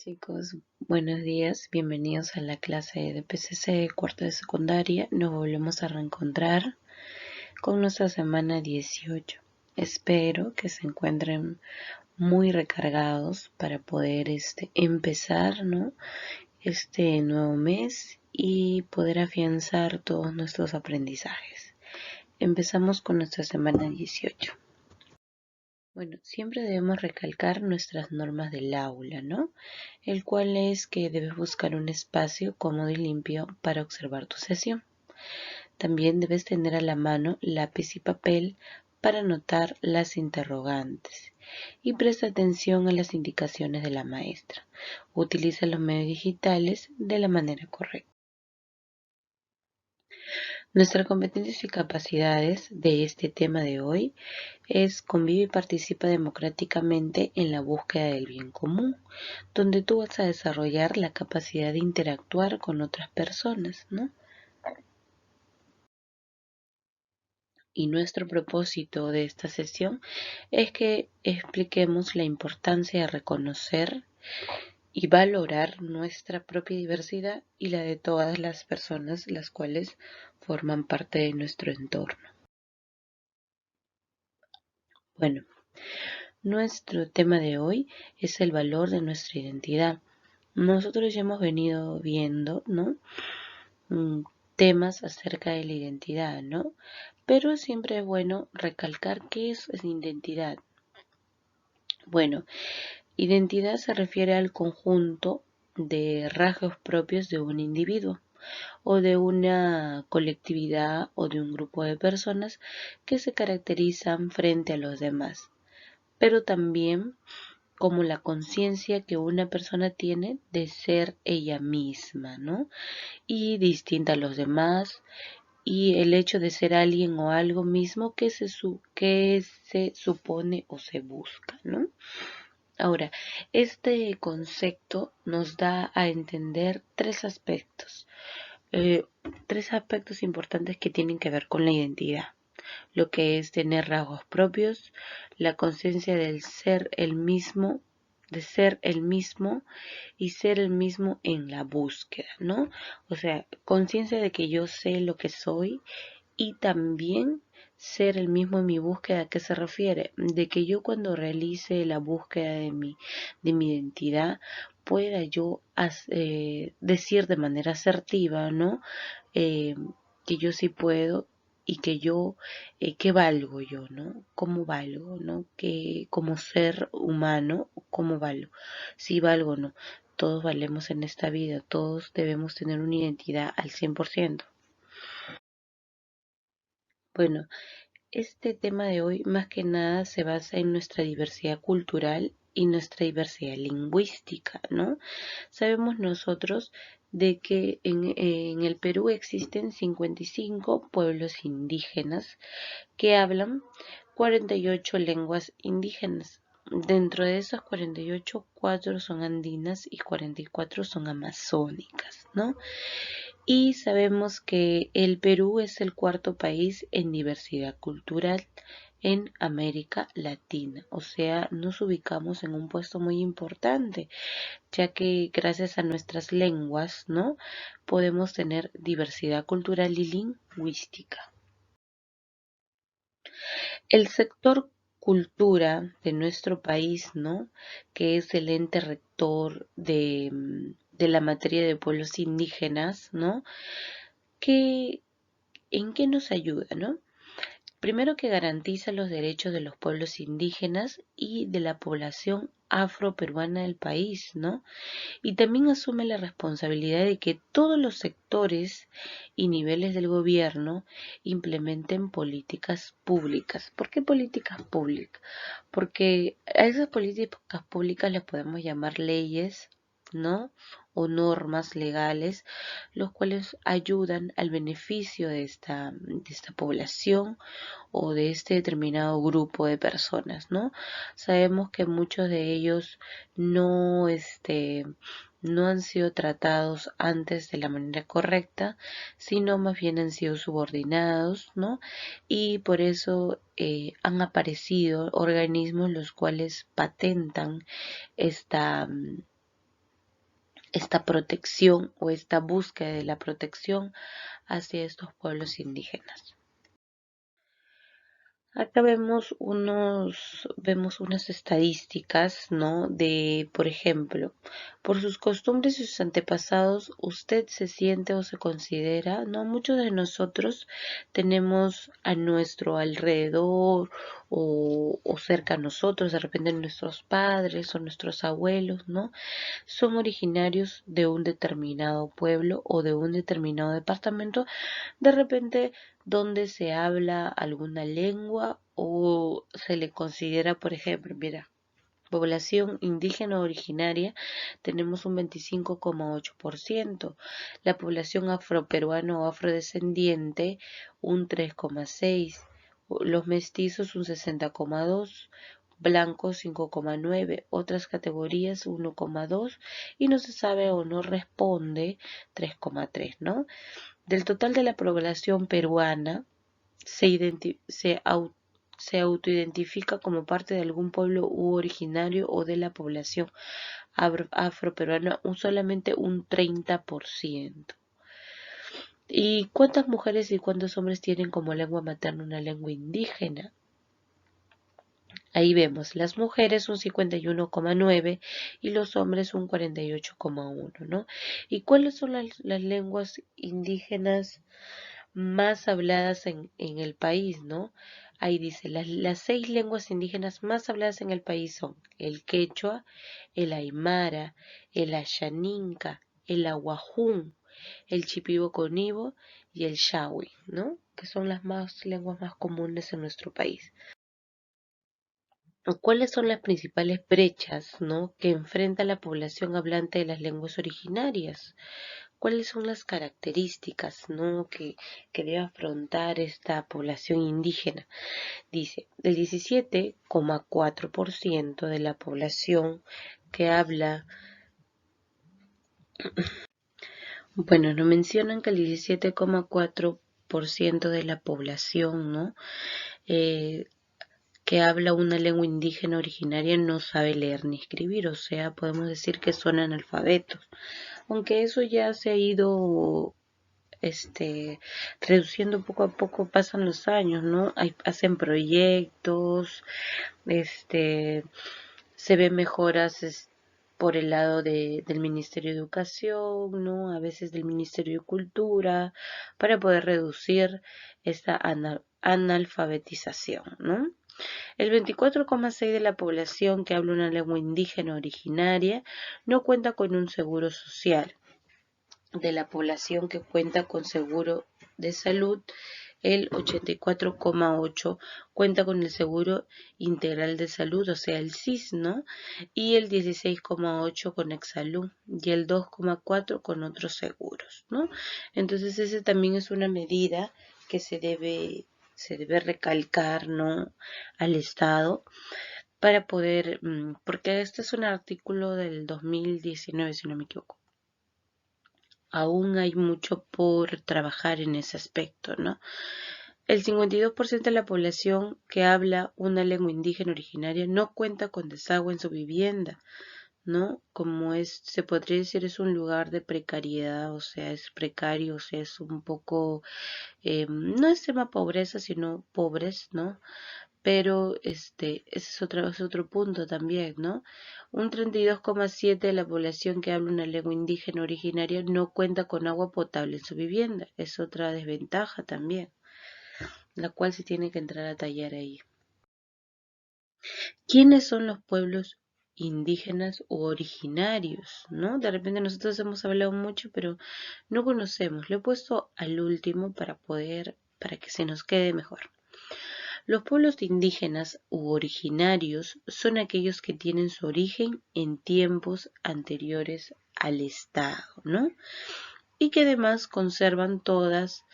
Chicos, buenos días, bienvenidos a la clase de PCC, cuarto de secundaria. Nos volvemos a reencontrar con nuestra semana 18. Espero que se encuentren muy recargados para poder empezar, ¿no? Este nuevo mes y poder afianzar todos nuestros aprendizajes. Empezamos con nuestra semana 18. Bueno, siempre debemos recalcar nuestras normas del aula, ¿no? El cual es que debes buscar un espacio cómodo y limpio para observar tu sesión. También debes tener a la mano lápiz y papel para anotar las interrogantes. Y presta atención a las indicaciones de la maestra. Utiliza los medios digitales de la manera correcta. Nuestras competencias y capacidades de este tema de hoy es convive y participa democráticamente en la búsqueda del bien común, donde tú vas a desarrollar la capacidad de interactuar con otras personas, ¿no? Y nuestro propósito de esta sesión es que expliquemos la importancia de reconocer y valorar nuestra propia diversidad y la de todas las personas las cuales forman parte de nuestro entorno. Bueno, nuestro tema de hoy es el valor de nuestra identidad. Nosotros ya hemos venido viendo, ¿no? Temas acerca de la identidad, ¿no? Pero siempre es bueno recalcar qué es identidad. Bueno, identidad se refiere al conjunto de rasgos propios de un individuo o de una colectividad o de un grupo de personas que se caracterizan frente a los demás, pero también como la conciencia que una persona tiene de ser ella misma, ¿no? Y distinta a los demás, y el hecho de ser alguien o algo mismo que se supone o se busca, ¿no? Ahora, este concepto nos da a entender eh, tres aspectos importantes que tienen que ver con la identidad, lo que es tener rasgos propios, la conciencia del ser el mismo, de ser el mismo y ser el mismo en la búsqueda, ¿no? O sea, conciencia de que yo sé lo que soy y también ser el mismo en mi búsqueda. ¿A qué se refiere? De que yo cuando realice la búsqueda de mi identidad pueda yo decir de manera asertiva, ¿no? Eh, que yo sí puedo y que yo, ¿qué valgo yo, no? ¿Cómo valgo, no? Que como ser humano, ¿cómo valgo? Si valgo o no. Todos valemos en esta vida, todos debemos tener una identidad al 100%. Bueno, este tema de hoy más que nada se basa en nuestra diversidad cultural y nuestra diversidad lingüística, ¿no? Sabemos nosotros de que en el Perú existen 55 pueblos indígenas que hablan 48 lenguas indígenas. Dentro de esas 48, 4 son andinas y 44 son amazónicas, ¿no? Y sabemos que el Perú es el cuarto país en diversidad cultural en América Latina. O sea, nos ubicamos en un puesto muy importante, ya que gracias a nuestras lenguas, ¿no? Podemos tener diversidad cultural y lingüística. El sector cultura de nuestro país, ¿no? Que es el ente rector de la materia de pueblos indígenas, ¿no? Que ¿En qué nos ayuda, no? Primero que garantiza los derechos de los pueblos indígenas y de la población afroperuana del país, ¿no? Y también asume la responsabilidad de que todos los sectores y niveles del gobierno implementen políticas públicas. ¿Por qué políticas públicas? Porque a esas políticas públicas les podemos llamar leyes, ¿no? O normas legales, los cuales ayudan al beneficio de esta población o de este determinado grupo de personas, ¿no? Sabemos que muchos de ellos no, no han sido tratados antes de la manera correcta, sino más bien han sido subordinados, ¿no? Y por eso han aparecido organismos los cuales patentan esta, esta protección o esta búsqueda de la protección hacia estos pueblos indígenas. Acá vemos unas estadísticas, ¿no? De, por ejemplo, por sus costumbres y sus antepasados, usted se siente o se considera, ¿no? Muchos de nosotros tenemos a nuestro alrededor o cerca a nosotros, de repente nuestros padres o nuestros abuelos, ¿no? Son originarios de un determinado pueblo o de un determinado departamento, de repente donde se habla alguna lengua o se le considera, por ejemplo, mira, población indígena originaria tenemos un 25,8%, la población afroperuana o afrodescendiente un 3,6%, los mestizos un 60,2%, blancos 5,9%, otras categorías 1,2% y no se sabe o no responde 3,3%, ¿no? Del total de la población peruana, se autoidentifica como parte de algún pueblo u originario o de la población afroperuana solamente un 30%. ¿Y cuántas mujeres y cuántos hombres tienen como lengua materna una lengua indígena? Ahí vemos las mujeres un 51,9 y los hombres un 48,1, ¿no? ¿Y cuáles son las lenguas indígenas más habladas en el país, ¿no? Ahí dice, las 6 lenguas indígenas más habladas en el país son el quechua, el aymara, el ashaninka, el aguajún, el chipibo-conibo y el shawi, ¿no? Que son las lenguas más comunes en nuestro país. ¿Cuáles son las principales brechas, ¿no? que enfrenta la población hablante de las lenguas originarias? ¿Cuáles son las características, ¿no? que debe afrontar esta población indígena? Dice, el 17,4% de la población que habla, bueno, nos mencionan que el 17,4% de la población, ¿no? Eh, que habla una lengua indígena originaria no sabe leer ni escribir, o sea, podemos decir que son analfabetos, aunque eso ya se ha ido reduciendo poco a poco, pasan los años, ¿no? Hacen proyectos, se ven mejoras por el lado del Ministerio de Educación, ¿no? A veces del Ministerio de Cultura, para poder reducir esta analfabetización, ¿no? El 24,6% de la población que habla una lengua indígena originaria no cuenta con un seguro social. De la población que cuenta con seguro de salud, el 84,8% cuenta con el seguro integral de salud, o sea, el SIS, ¿no? Y el 16,8% con Exsalud y el 2,4% con otros seguros, ¿no? Entonces, ese también es una medida que se debe recalcar, ¿no? al Estado para poder, porque este es un artículo del 2019, si no me equivoco. Aún hay mucho por trabajar en ese aspecto, ¿no? El 52% de la población que habla una lengua indígena originaria no cuenta con desagüe en su vivienda, ¿no? Como se podría decir, es un lugar de precariedad, o sea, es precario, o sea, es un poco, no extrema pobreza, sino pobres, ¿no? Pero ese es otro punto también, ¿no? Un 32,7% de la población que habla una lengua indígena originaria no cuenta con agua potable en su vivienda. Es otra desventaja también, la cual se tiene que entrar a tallar ahí. ¿Quiénes son los pueblos indígenas u originarios, ¿no? De repente nosotros hemos hablado mucho, pero no conocemos. Lo he puesto al último para que se nos quede mejor. Los pueblos indígenas u originarios son aquellos que tienen su origen en tiempos anteriores al Estado, ¿no? Y que además conservan todas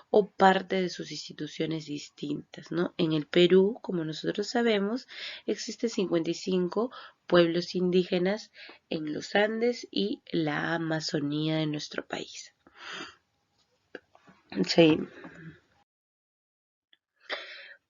o parte de sus instituciones distintas, ¿no? En el Perú, como nosotros sabemos, existen 55 pueblos indígenas en los Andes y la Amazonía de nuestro país. Sí.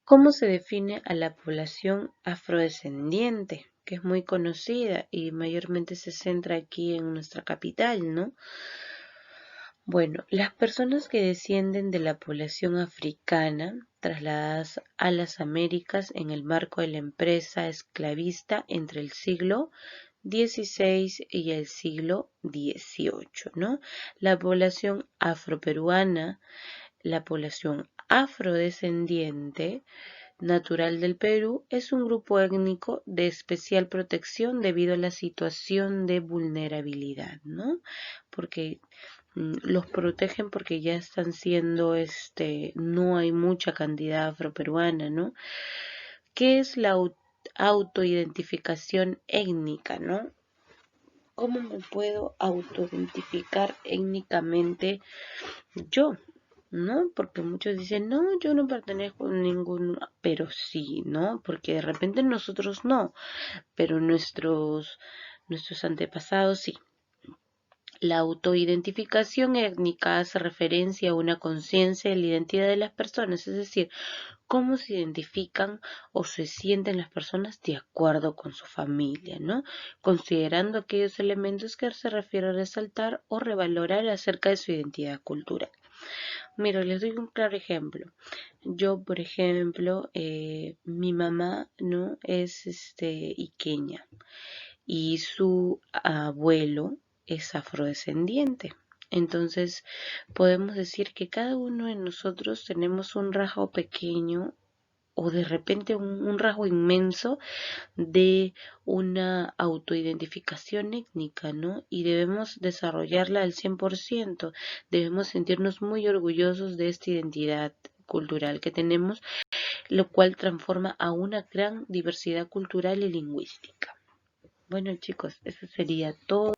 ¿Cómo se define a la población afrodescendiente? que es muy conocida y mayormente se centra aquí en nuestra capital, ¿no? Bueno, las personas que descienden de la población africana trasladadas a las Américas en el marco de la empresa esclavista entre el siglo XVI y el siglo XVIII, ¿no? La población afroperuana, la población afrodescendiente natural del Perú es un grupo étnico de especial protección debido a la situación de vulnerabilidad, ¿no? Porque los protegen porque ya están siendo, no hay mucha cantidad afroperuana, ¿no? ¿Qué es la autoidentificación étnica, no? ¿Cómo me puedo autoidentificar étnicamente yo? ¿No? Porque muchos dicen, no, yo no pertenezco a ningún, pero sí, ¿no? Porque de repente nosotros no, pero nuestros antepasados sí. La autoidentificación étnica hace referencia a una conciencia de la identidad de las personas, es decir, cómo se identifican o se sienten las personas de acuerdo con su familia, ¿no? Considerando aquellos elementos que se refiere a resaltar o revalorar acerca de su identidad cultural. Mira, les doy un claro ejemplo. Yo, por ejemplo, mi mamá, ¿no? Es iqueña y su abuelo es afrodescendiente. Entonces, podemos decir que cada uno de nosotros tenemos un rasgo pequeño o de repente un rasgo inmenso de una autoidentificación étnica, ¿no? Y debemos desarrollarla al 100%. Debemos sentirnos muy orgullosos de esta identidad cultural que tenemos, lo cual transforma a una gran diversidad cultural y lingüística. Bueno chicos, eso sería todo.